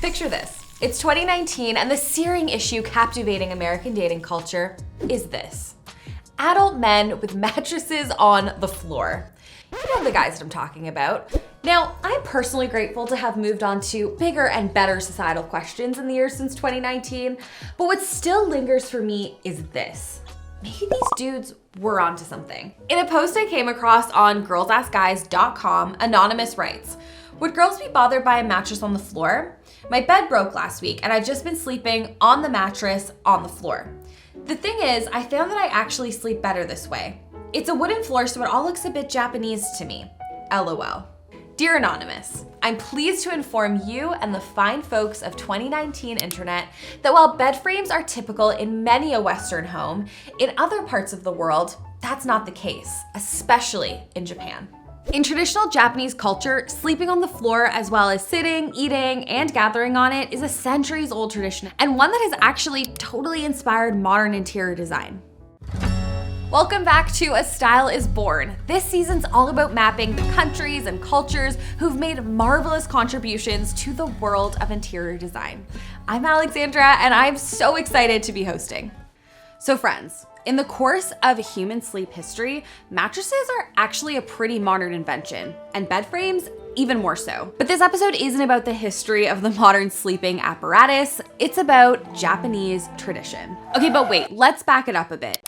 Picture this. It's 2019 and the searing issue captivating American dating culture is this. Adult men with mattresses on the floor. You know the guys that I'm talking about. Now, I'm personally grateful to have moved on to bigger and better societal questions in the years since 2019, but what still lingers for me is this. Maybe these dudes were onto something. In a post I came across on girlsaskguys.com, Anonymous writes, "Would girls be bothered by a mattress on the floor? My bed broke last week and I've just been sleeping on the mattress on the floor. The thing is, I found that I actually sleep better this way. It's a wooden floor, so it all looks a bit Japanese to me. LOL." Dear Anonymous, I'm pleased to inform you and the fine folks of 2019 internet that while bed frames are typical in many a Western home, in other parts of the world, that's not the case, especially in Japan. In traditional Japanese culture, sleeping on the floor as well as sitting, eating, and gathering on it is a centuries-old tradition and one that has actually totally inspired modern interior design. Welcome back to A Style is Born. This season's all about mapping the countries and cultures who've made marvelous contributions to the world of interior design. I'm Alexandra, and I'm so excited to be hosting. So friends, in the course of human sleep history, mattresses are actually a pretty modern invention, and bed frames even more so. But this episode isn't about the history of the modern sleeping apparatus, it's about Japanese tradition. Okay, but wait, let's back it up a bit.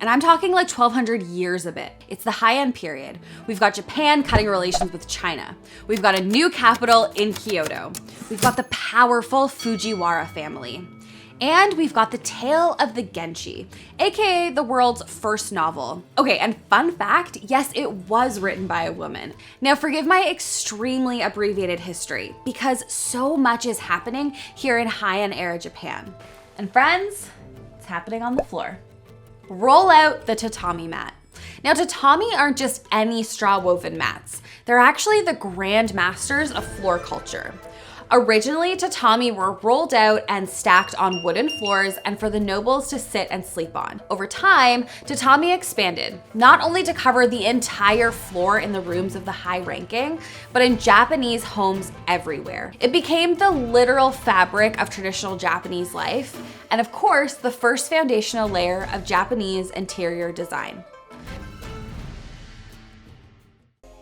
And I'm talking like 1200 years a bit. It's the Heian period. We've got Japan cutting relations with China. We've got a new capital in Kyoto. We've got the powerful Fujiwara family. And we've got the Tale of the Genshi, aka the world's first novel. Okay, and fun fact, yes, it was written by a woman. Now forgive my extremely abbreviated history, because so much is happening here in Heian era Japan. And friends, it's happening on the floor. Roll out the tatami mat. Now, tatami aren't just any straw woven mats. They're actually the grand masters of floor culture. Originally, tatami were rolled out and stacked on wooden floors and for the nobles to sit and sleep on. Over time, tatami expanded, not only to cover the entire floor in the rooms of the high ranking, but in Japanese homes everywhere. It became the literal fabric of traditional Japanese life, and of course, the first foundational layer of Japanese interior design.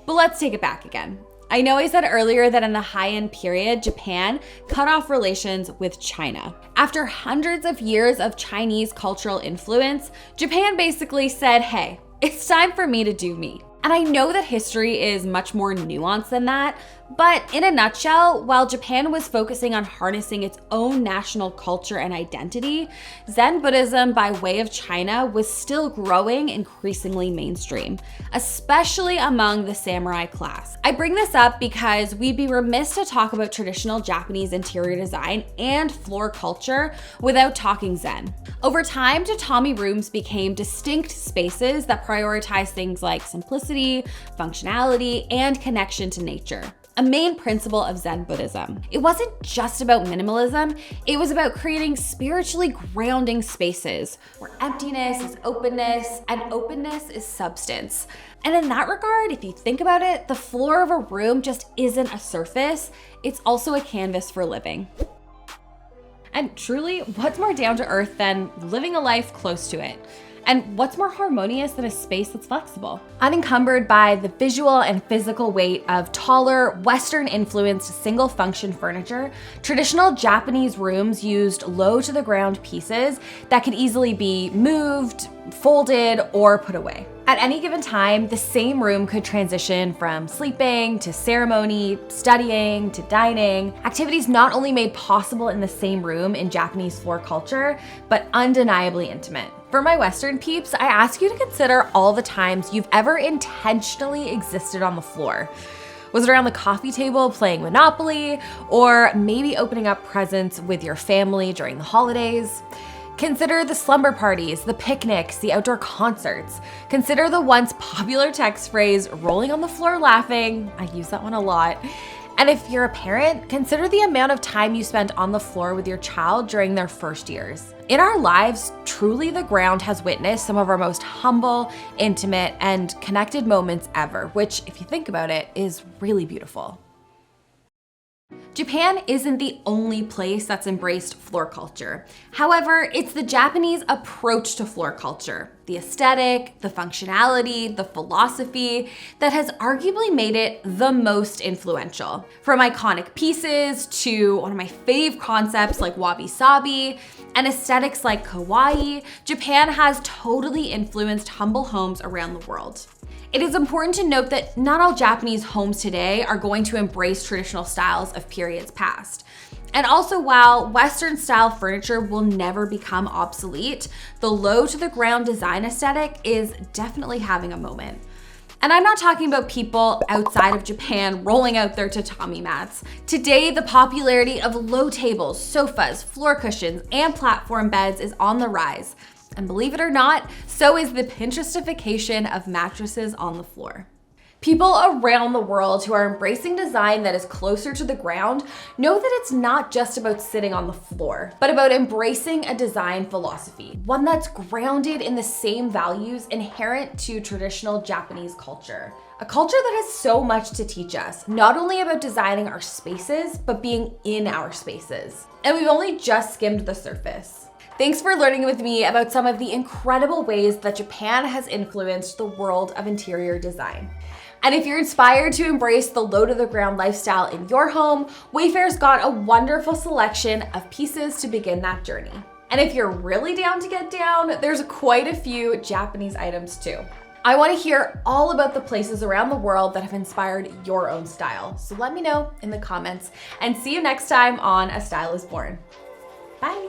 But let's take it back again. I know I said earlier that in the Heian period, Japan cut off relations with China. After hundreds of years of Chinese cultural influence, Japan basically said, hey, it's time for me to do me. And I know that history is much more nuanced than that, but in a nutshell, while Japan was focusing on harnessing its own national culture and identity, Zen Buddhism by way of China was still growing increasingly mainstream, especially among the samurai class. I bring this up because we'd be remiss to talk about traditional Japanese interior design and floor culture without talking Zen. Over time, tatami rooms became distinct spaces that prioritize things like simplicity, functionality, and connection to nature. A main principle of Zen Buddhism. It wasn't just about minimalism, it was about creating spiritually grounding spaces where emptiness is openness and openness is substance. And in that regard, if you think about it, the floor of a room just isn't a surface, it's also a canvas for living. And truly, what's more down to earth than living a life close to it? And what's more harmonious than a space that's flexible? Unencumbered by the visual and physical weight of taller, Western-influenced single-function furniture, traditional Japanese rooms used low-to-the-ground pieces that could easily be moved, folded, or put away. At any given time, the same room could transition from sleeping to ceremony, studying to dining, activities not only made possible in the same room in Japanese floor culture, but undeniably intimate. For my Western peeps, I ask you to consider all the times you've ever intentionally existed on the floor. Was it around the coffee table playing Monopoly, or maybe opening up presents with your family during the holidays? Consider the slumber parties, the picnics, the outdoor concerts. Consider the once popular text phrase, rolling on the floor laughing. I use that one a lot. And if you're a parent, consider the amount of time you spent on the floor with your child during their first years. In our lives, truly the ground has witnessed some of our most humble, intimate, and connected moments ever, which, if you think about it, is really beautiful. Japan isn't the only place that's embraced floor culture. However, it's the Japanese approach to floor culture, the aesthetic, the functionality, the philosophy that has arguably made it the most influential. From iconic pieces to one of my fave concepts like wabi-sabi and aesthetics like kawaii, Japan has totally influenced humble homes around the world. It is important to note that not all Japanese homes today are going to embrace traditional styles of periods past. And also, while Western style furniture will never become obsolete, the low to the ground design aesthetic is definitely having a moment. And I'm not talking about people outside of Japan rolling out their tatami mats. Today, the popularity of low tables, sofas, floor cushions, and platform beds is on the rise. And believe it or not, so is the Pinterestification of mattresses on the floor. People around the world who are embracing design that is closer to the ground know that it's not just about sitting on the floor, but about embracing a design philosophy, one that's grounded in the same values inherent to traditional Japanese culture. A culture that has so much to teach us, not only about designing our spaces, but being in our spaces. And we've only just skimmed the surface. Thanks for learning with me about some of the incredible ways that Japan has influenced the world of interior design. And if you're inspired to embrace the low to the ground lifestyle in your home, Wayfair's got a wonderful selection of pieces to begin that journey. And if you're really down to get down, there's quite a few Japanese items too. I want to hear all about the places around the world that have inspired your own style. So let me know in the comments, and see you next time on A Style is Born. Bye.